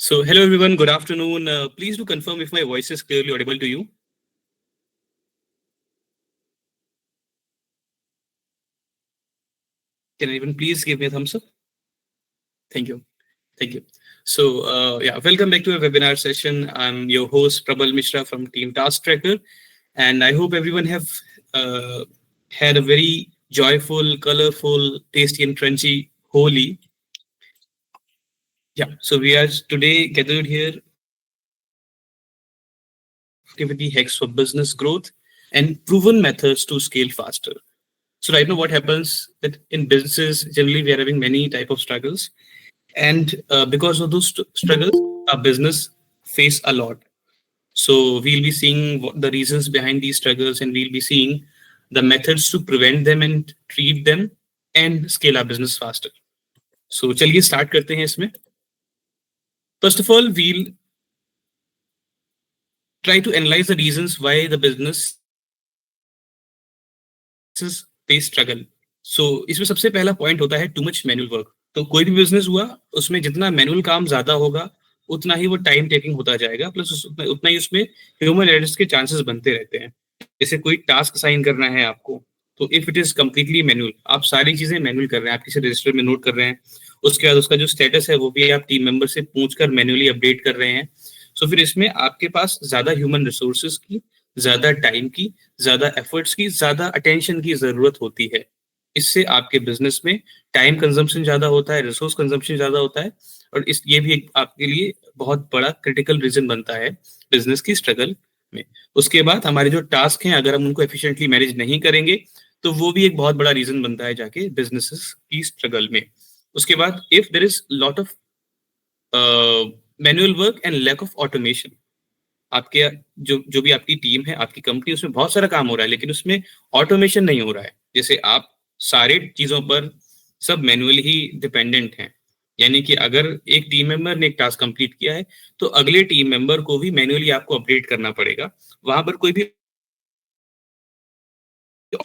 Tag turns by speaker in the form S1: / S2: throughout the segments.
S1: So, hello everyone, good afternoon. Please do confirm if my voice is clearly audible to you. Can anyone please give me a thumbs up? Thank you. Thank you. So, welcome back to a webinar session. I'm your host, Prabal Mishra from Team Task Tracker, and I hope everyone have uh, had a very joyful, colorful, tasty, and crunchy Holi. Yeah, so we are today gathered here activity hacks for business growth and proven methods to scale faster. So right now, what happens that in businesses generally we are having many type of struggles, and because of those struggles, our business face a lot. So we'll be seeing what the reasons behind these struggles, and we'll be seeing the methods to prevent them and treat them and scale our business faster. So चलिए start करते हैं इसमें. First of all, we'll try to analyze the reasons why the businesses face struggle. So इसमें सबसे पहला point होता है too much manual work. तो कोई भी बिजनेस हुआ उसमें जितना मैनुअल काम ज्यादा होगा उतना ही वो टाइम टेकिंग होता जाएगा, प्लस उतना ही उसमें ह्यूमन एरर्स के चांसेस बनते रहते हैं. जैसे कोई टास्क असाइन करना है आपको, तो if it is completely manual, आप सारी चीजें मैनुअल कर रहे हैं, आप किसी रजिस्टर में नोट कर रहे हैं, उसके बाद उसका जो स्टेटस है वो भी आप टीम मेंबर से पूछ कर मैनुअली अपडेट कर रहे हैं. सो फिर इसमें आपके पास ज्यादा ह्यूमन रिसोर्सेज की, ज्यादा टाइम की, ज्यादा एफर्ट्स की, ज्यादा अटेंशन की जरूरत होती है. इससे आपके बिजनेस में टाइम कंजम्पशन ज्यादा होता है, रिसोर्स कंजम्पशन ज्यादा होता है, और इस ये भी एक आपके लिए बहुत बड़ा क्रिटिकल रीजन बनता है बिजनेस की स्ट्रगल में. उसके बाद हमारे जो टास्क हैं, अगर हम उनको एफिशिएंटली मैनेज नहीं करेंगे तो वो भी एक बहुत बड़ा रीजन बनता है जाके बिजनेसेस की स्ट्रगल में. उसके बाद if there is lot of manual work and lack of automation, आपके जो भी आपकी टीम है, आपकी कंपनी, उसमें बहुत सारा काम हो रहा है लेकिन उसमें ऑटोमेशन नहीं हो रहा है. जैसे आप सारे चीजों पर सब मैनुअली ही डिपेंडेंट हैं, यानी कि अगर एक टीम मेंबर ने एक टास्क कंप्लीट किया है तो अगले टीम मेंबर को भी मैनुअली आपको अपडेट करना पड़ेगा. वहां पर कोई भी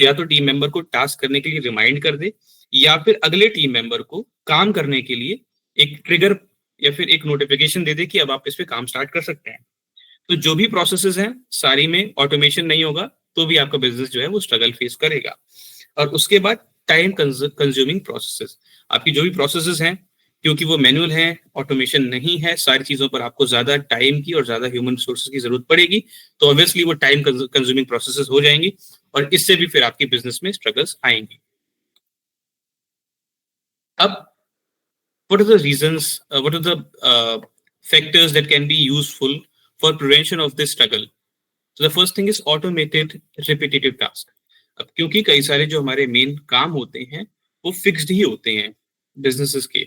S1: या तो टीम मेंबर को टास्क करने के लिए रिमाइंड कर दे, या फिर अगले टीम मेंबर को काम करने के लिए एक ट्रिगर या फिर एक नोटिफिकेशन दे दे कि अब आप इस पे काम स्टार्ट कर सकते हैं. तो जो भी प्रोसेसेस हैं सारी में ऑटोमेशन नहीं होगा तो भी आपका बिजनेस जो है वो स्ट्रगल फेस करेगा. और उसके बाद टाइम कंज्यूमिंग प्रोसेसेस, आपकी जो भी प्रोसेसेस हैं क्योंकि वो मैनुअल हैं, ऑटोमेशन नहीं है, सारी चीजों पर आपको ज्यादा टाइम की और ज्यादा ह्यूमन रिसोर्सेज की जरूरत पड़ेगी, तो ऑब्वियसली वो टाइम कंज्यूमिंग प्रोसेसेस हो जाएंगी और इससे भी फिर आपके बिजनेस में स्ट्रगल्स आएंगी. अब what are the reasons, what are the factors that can be useful for prevention of this struggle? So the first thing is automated repetitive task. अब क्योंकि कई सारे जो हमारे मेन काम होते हैं वो फिक्स्ड ही होते हैं बिजनेसेस के,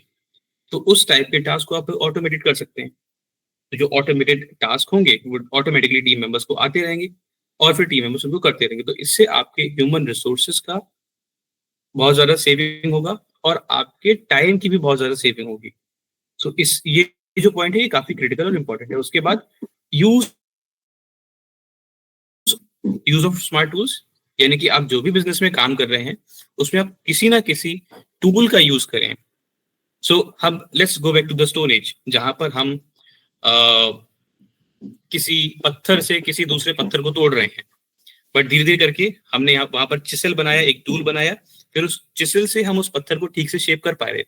S1: तो उस टाइप के टास्क को आप ऑटोमेटेड कर सकते हैं. तो जो ऑटोमेटेड टास्क होंगे वो ऑटोमेटिकली टीम मेंबर्स को आते रहेंगे और फिर टीम मेंबर्स उनको करते रहेंगे. तो इससे आपके ह्यूमन रिसोर्सेज का बहुत ज्यादा सेविंग होगा और आपके टाइम की भी बहुत ज्यादा सेविंग होगी. सो इस ये जो पॉइंट है ये काफी क्रिटिकल और इंपॉर्टेंट है. उसके बाद use use of smart tools, यानी कि आप जो भी बिजनेस में काम कर रहे हैं उसमें आप किसी ना किसी टूल का यूज करें. सो हम let's go back to the stone age, जहां पर हम किसी पत्थर से किसी दूसरे पत्थर को तोड़ रहे हैं, बट धीरे धीरे करके हमने यहाँ वहां पर चिसल बनाया, एक टूल बनाया, फिर उस चिसल से हम उस पत्थर को ठीक से शेप कर पा रहे,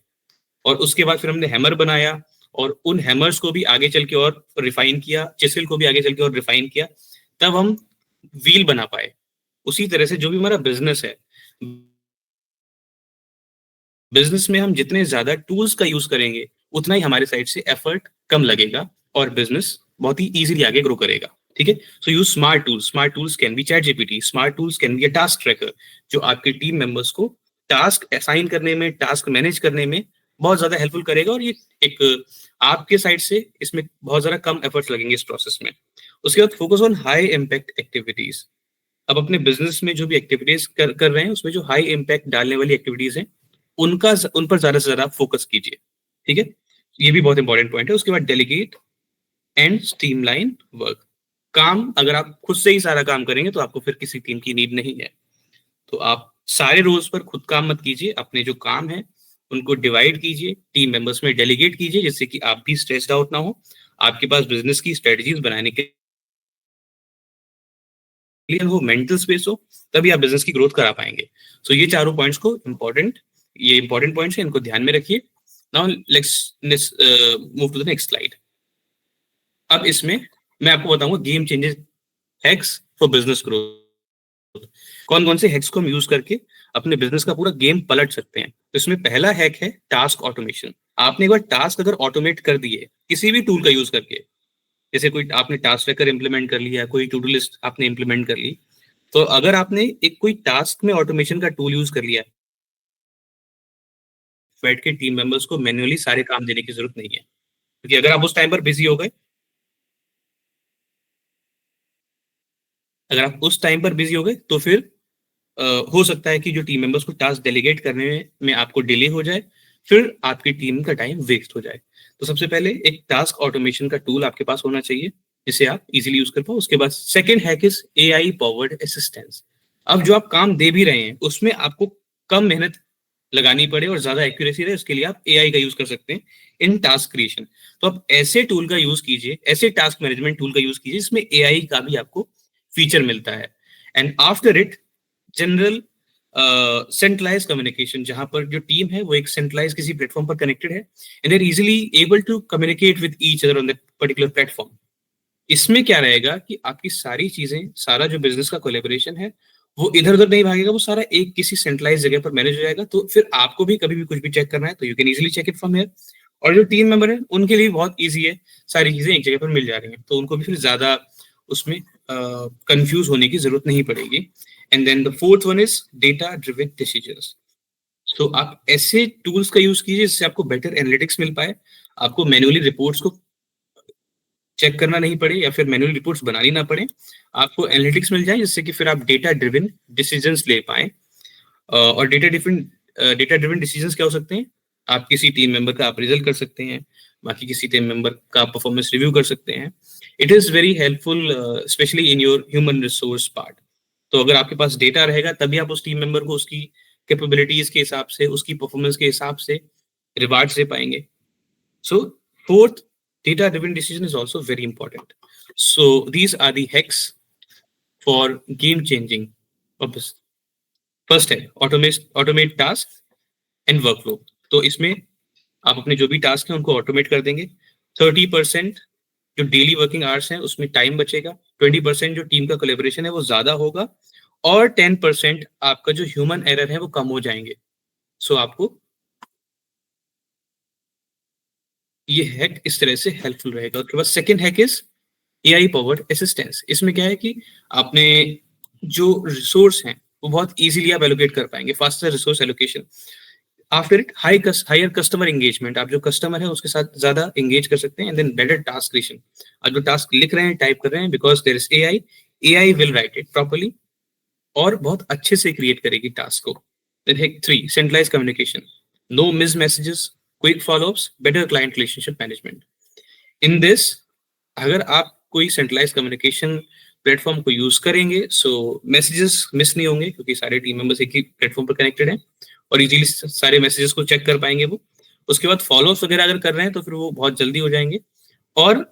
S1: और उसके बाद फिर हमने हैमर बनाया और उन हैमर्स को भी आगे चल के और रिफाइन किया, चिसल को भी आगे चल के और रिफाइन किया, तब हम व्हील बना पाए. उसी तरह से जो भी हमारा बिजनेस है, बिजनेस में हम जितने ज्यादा टूल्स का यूज करेंगे उतना ही हमारे साइड से एफर्ट कम लगेगा और बिजनेस बहुत ही इजीली आगे ग्रो करेगा. ठीक है. So use smart tools. Smart tools can be ChatGPT, smart tools can be a task tracker, जो आपके टीम मेंबर्स को टास्क असाइन करने में, टास्क मैनेज करने में बहुत ज्यादा हेल्पफुल करेगा, और ये एक आपके साइड से इसमें बहुत ज्यादा कम एफर्ट्स लगेंगे इस प्रोसेस में. उसके बाद focus on high impact activities. अब अपने बिजनेस में जो भी एक्टिविटीज कर रहे हैं उसमें जो हाई इम्पैक्ट डालने वाली एक्टिविटीज हैं उन पर ज्यादा से ज्यादा फोकस कीजिए. ठीक है. ये भी बहुत इंपॉर्टेंट पॉइंट है. उसके बाद डेलीगेट एंड स्ट्रीमलाइन वर्क. काम अगर आप खुद से ही सारा काम करेंगे तो आपको फिर किसी टीम की नीड नहीं है. तो आप सारे रोल्स पर खुद काम मत कीजिए. अपने जो काम है उनको डिवाइड कीजिए, टीम मेंबर्स में डेलीगेट कीजिए, जिससे कि आप भी स्ट्रेस्ड आउट ना हो, आपके पास बिजनेस की स्ट्रेटजीज बनाने के लिए वो मेंटल स्पेस हो, तभी आप बिजनेस की ग्रोथ करा पाएंगे। सो ये चारों पॉइंट्स को ये इंपॉर्टेंट पॉइंट्स हैं, इनको ध्यान में रखिए। Now let's move to the next slide. अब इसमें मैं आपको बताऊंगा game changes hacks for business growth. कौन कौन से हैक्स को हम यूज करके अपने बिजनेस का पूरा गेम पलट सकते हैं। तो इसमें पहला हैक है टास्क ऑटोमेशन। आपने एक बार टास्क अगर ऑटोमेट कर दिए किसी भी टूल का यूज करके, जैसे कोई आपने टास्क ट्रैकर इंप्लीमेंट कर लिया, कोई टू डू लिस्ट आपने इंप्लीमेंट कर ली, तो अगर आपने एक कोई टास्क में ऑटोमेशन का टूल यूज कर लिया, बैठ के टीम मेंबर्स को मैन्युअली सारे काम देने की जरूरत नहीं है, क्योंकि अगर आप उस टाइम पर बिजी हो गए, अगर आप उस टाइम पर बिजी हो गए तो फिर अ, हो सकता है कि जो टीम मेंबर्स को टास्क डेलीगेट करने में आपको डिले हो जाए, फिर आपकी टीम का टाइम वेस्ट हो जाए। तो सबसे पहले एक टास्क ऑटोमेशन का टूल आपके पास होना चाहिए, जिसे आप इजीली यूज कर पाओ। उसके बाद second hack is AI powered assistance. अब जो आप काम दे भी रहे हैं उसमें आपको कम मेहनत लगानी पड़े और ज्यादा एक्यूरेसी रहे, उसके लिए आप एआई का यूज कर सकते हैं इन टास्क क्रिएशन। तो आप ऐसे टूल का यूज कीजिए, ऐसे टास्क मैनेजमेंट टूल का यूज कीजिए जिसमें एआई का भी आपको फीचर मिलता है। And after it general centralize communication, जहां पर जो टीम है वो एक सेंट्रलाइज किसी प्लेटफॉर्म पर कनेक्टेड है and there easily able to communicate with each other on that particular platform. इसमें क्या रहेगा कि आपकी सारी चीजें, सारा जो बिजनेस का कोलेबोरेशन है वो इधर उधर नहीं भागेगा, वो सारा एक किसी सेंट्रलाइज जगह पर मैनेज हो जाएगा। तो फिर आपको भी कभी भी कुछ भी चेक करना है तो you can easily check it from here. और जो टीम मेंबर है उनके लिए बहुत ईजी है, सारी चीजें एक जगह पर मिल जा रही हैं, तो उनको भी फिर ज्यादा उसमें कंफ्यूज होने की जरूरत नहीं पड़ेगी। And then the fourth one is data driven decisions. तो आप ऐसे टूल्स का यूज कीजिए जिससे आपको बेटर एनालिटिक्स मिल पाए, आपको मैन्युअली रिपोर्ट्स को चेक करना नहीं पड़े या फिर मैनुअल रिपोर्ट्स बनानी ना पड़े, आपको एनालिटिक्स मिल जाए जिससे कि फिर आप डेटा ड्रिवन डिसीजंस ले पाए। और डेटा ड्रिवन डिसीजंस क्या हो सकते हैं? आप किसी टीम मेंबर का अप्रेजल कर सकते हैं, बाकी किसी टीम मेंबर का परफॉर्मेंस रिव्यू कर सकते हैं। It is very helpful specially in your human resource part. तो अगर आपके पास डेटा रहेगा तभी आप उस टीम मेंबर को उसकी कैपेबिलिटीज के हिसाब से, उसकी परफॉर्मेंस के हिसाब से रिवार्ड्स दे पाएंगे। So fourth, data-driven decision is also very important. So these are the hacks for game-changing purpose. First है automate tasks and workflow. तो इसमें आप अपने जो भी टास्क हैं उनको ऑटोमेट कर देंगे। 30% जो डेली वर्किंग आवर्स हैं उसमें टाइम बचेगा, 20% जो टीम का कोलेबोरेशन है वो ज्यादा होगा, और 10% आपका जो ह्यूमन एरर है वो कम हो जाएंगे। सो आपको ये हैक इस तरह से हेल्पफुल रहेगा। उसके बाद second hack is AI powered assistance. इसमें क्या है कि आपने जो रिसोर्स हैं वो बहुत इजीली आप एलोकेट कर पाएंगे, faster resource allocation. After it higher customer engagement, आप जो कस्टमर है उसके साथ ज्यादा एंगेज कर सकते हैं। And then better task creation, आप जो टास्क लिख रहे हैं, टाइप कर रहे हैं, because there is AI, AI will write it properly और बहुत अच्छे से क्रिएट करेगी टास्क को। Then hack 3, centralize communication, no miss messages, quick followups, better client relationship management. In this, अगर आप कोई सेंट्रलाइज कम्युनिकेशन प्लेटफॉर्म को यूज करेंगे सो मैसेजेस मिस नहीं होंगे, क्योंकि सारे टीम मेंबर्स एक ही प्लेटफॉर्म पर कनेक्टेड हैं और इजीली सारे मैसेजेस को चेक कर पाएंगे वो। उसके बाद फॉलोअप्स वगैरह अगर कर रहे हैं तो फिर वो बहुत जल्दी हो जाएंगे, और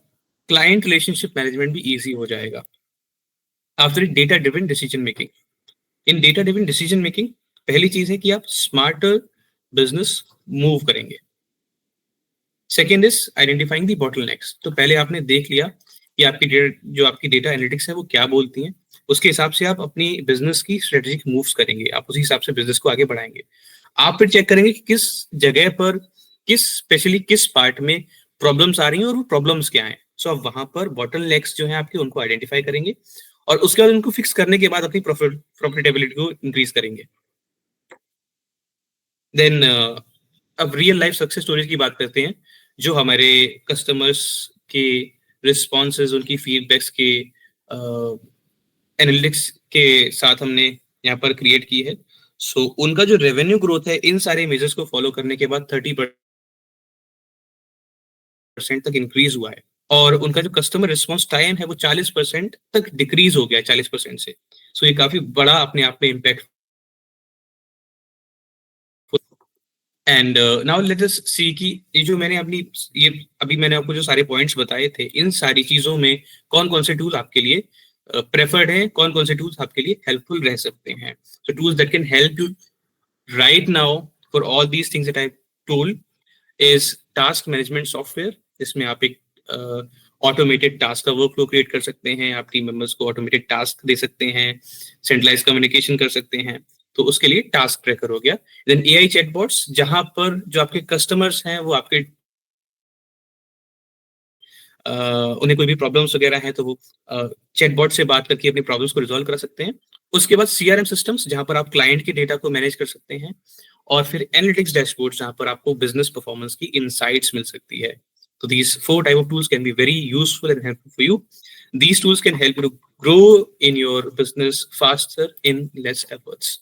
S1: क्लाइंट रिलेशनशिप मैनेजमेंट भी ईजी हो जाएगा। After data driven decision making, in data driven decision making पहली चीज है कि आप स्मार्टर बिजनेस मूव करेंगे। Second is identifying the bottlenecks. तो पहले आपने देख लिया कि जो आपकी डेटा एनालिटिक्स है वो क्या बोलती हैं, उसके हिसाब से आप अपनी बिजनेस की स्ट्रेटेजिक मूव्स करेंगे, आप उसी हिसाब से बिजनेस को आगे बढ़ाएंगे। आप फिर चेक करेंगे कि किस जगह पर, स्पेशली किस पार्ट में प्रॉब्लम्स आ रही हैं और वो प्रॉब्लम्स क्या हैं। सो आप वहां पर बॉटलनेक्स जो है आपके उनको आइडेंटिफाई करेंगे और उसके बाद उनको फिक्स करने के बाद अपनी प्रॉफिटेबिलिटी को इंक्रीज करेंगे। देन अब रियल लाइफ सक्सेस स्टोरीज की बात करते हैं, जो हमारे कस्टमर्स के रिस्पॉन्सेज, उनकी फीडबैक्स के एनालिटिक्स के साथ हमने यहाँ पर क्रिएट की है। सो उनका जो रेवेन्यू ग्रोथ है इन सारे मेजर्स को फॉलो करने के बाद 30% तक इंक्रीज हुआ है, और उनका जो कस्टमर रिस्पॉन्स टाइम है वो 40% तक डिक्रीज हो गया है, 40% से। सो ये काफी बड़ा अपने आप में impact. And now let us see कि ये जो मैंने अपनी ये अभी मैंने आपको जो सारे पॉइंट्स बताए थे, इन सारी चीजों में कौन कौन से टूल आपके लिए प्रेफर्ड हैं, कौन कौन से टूल्स आपके लिए हेल्पफुल रह सकते हैं. So tools that can help you right now for all these things that I told is task management software, जिसमें आप एक ऑटोमेटेड टास्क का वर्क फ्लो क्रिएट कर सकते हैं, आप टीम मेंबर्स को ऑटोमेटेड टास्क दे सकते हैं, सेंट्रलाइज कम्युनिकेशन कर सकते हैं, तो उसके लिए टास्क ट्रैकर हो गया. देन एआई चैटबॉट्स, जहां पर जो आपके कस्टमर्स हैं वो आपके उन्हें कोई भी प्रॉब्लम्स वगैरह हैं तो वो चैटबॉट से बात करके अपनी प्रॉब्लम्स को रिजॉल्व करा सकते हैं. उसके बाद सीआरएम सिस्टम्स, जहां पर आप क्लाइंट के डेटा को मैनेज कर सकते हैं. और फिर एनालिटिक्स डैशबोर्ड, जहां पर आपको बिजनेस परफॉर्मेंस की इनसाइट्स मिल सकती है. तो these four type of tools can be very useful and helpful for you. These tools can help you to grow in your business faster in less efforts.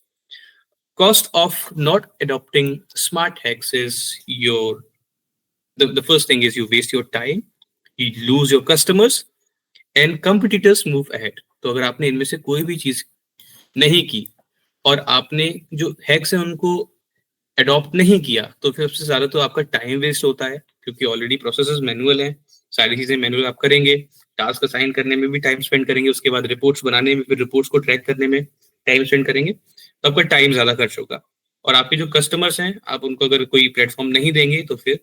S1: Cost of not adopting smart hacks is the first thing is you waste your time, you lose your customers, and competitors move ahead. तो अगर आपने इनमें से कोई भी चीज नहीं की और आपने जो हैक्स हैं उनको अडॉप्ट नहीं किया, तो फिर सबसे ज्यादा तो आपका टाइम वेस्ट होता है, क्योंकि ऑलरेडी प्रोसेसेस मैनुअल हैं, सारी चीजें मैनुअल आप करेंगे, टास्क असाइन करने में भी टाइम स्पेंड करेंगे, उसके बाद रिपोर्ट्स बनाने में, फिर रिपोर्ट्स को ट्रैक करने में टाइम स्पेंड करेंगे, तो आपका टाइम ज्यादा खर्च होगा. और आपके जो कस्टमर्स हैं, आप उनको अगर कोई प्लेटफॉर्म नहीं देंगे तो फिर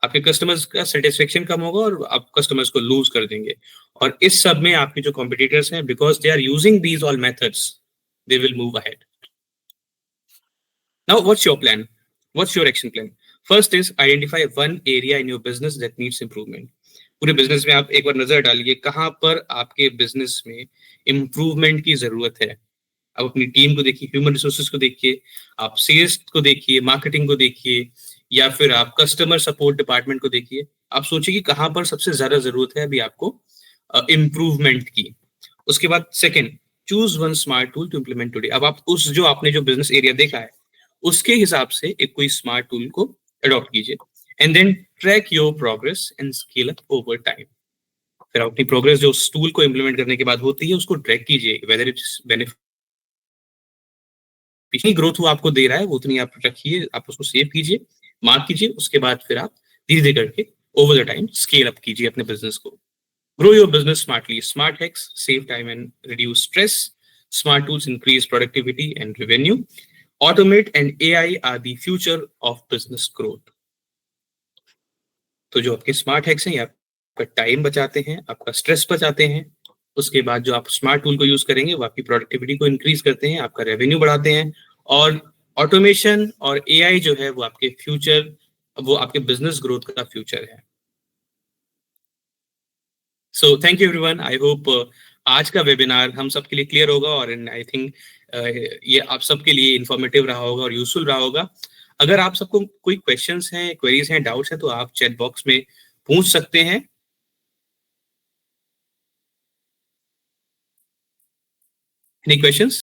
S1: आपके कस्टमर्स का सेटिस्फेक्शन कम होगा और आप कस्टमर्स को लूज कर देंगे. और इस सब में आपके जो कॉम्पिटिटर्स हैं, because they are using these all methods, they will move ahead. Now, what's your plan? What's your action plan? First is identify one area in your business that needs improvement. पूरे business में आप एक बार नजर डालिए कहां पर आपके business में इम्प्रूवमेंट की जरूरत है. आप अपनी टीम को देखिए, ह्यूमन रिसोर्सेज को देखिए, आप सेल्स को देखिए, मार्केटिंग को देखिए, या फिर आप कस्टमर सपोर्ट डिपार्टमेंट को देखिए. आप सोचिए कि कहां पर सबसे ज्यादा जरूरत है अभी आपको इम्प्रूवमेंट की. उसके बाद second, choose one smart tool to implement today. अब आप उस जो आपने जो बिजनेस एरिया देखा है उसके हिसाब से एक कोई स्मार्ट टूल को अडॉप्ट कीजिए. And then track your progress and scale up over time. फिर अपनी प्रोग्रेस जो उस टूल को इम्प्लीमेंट करने के बाद होती है उसको ट्रैक कीजिए, वेदर इट्स बेनिफिट, जितनी ग्रोथ वो आपको दे रहा है वो उतनी आप रखिए, आप उसको सेव कीजिए, मार्क कीजिए. उसके बाद फिर आप धीरे धीरे करके over the time scale up कीजिए अपने बिजनेस को. Grow your business smartly. Smart hacks save time and reduce stress. Smart tools increase productivity and revenue. Automate and AI are the future of business growth. तो जो आपके smart hacks हैं ये आपका time बचाते हैं, आपका स्ट्रेस बचाते हैं. उसके बाद जो आप स्मार्ट टूल को यूज करेंगे वो आपकी प्रोडक्टिविटी को इंक्रीज करते हैं, आपका रेवेन्यू बढ़ाते हैं. और ऑटोमेशन और एआई जो है वो आपके फ्यूचर, वो आपके बिजनेस ग्रोथ का फ्यूचर है. So thank you everyone. I hope आज का वेबिनार हम सबके लिए क्लियर होगा और आई थिंक ये आप सबके लिए इंफॉर्मेटिव रहा होगा और यूजफुल रहा होगा. अगर आप सबको कोई क्वेश्चंस हैं, क्वेरीज हैं, डाउट्स हैं तो आप चैट बॉक्स में पूछ सकते हैं. Any questions?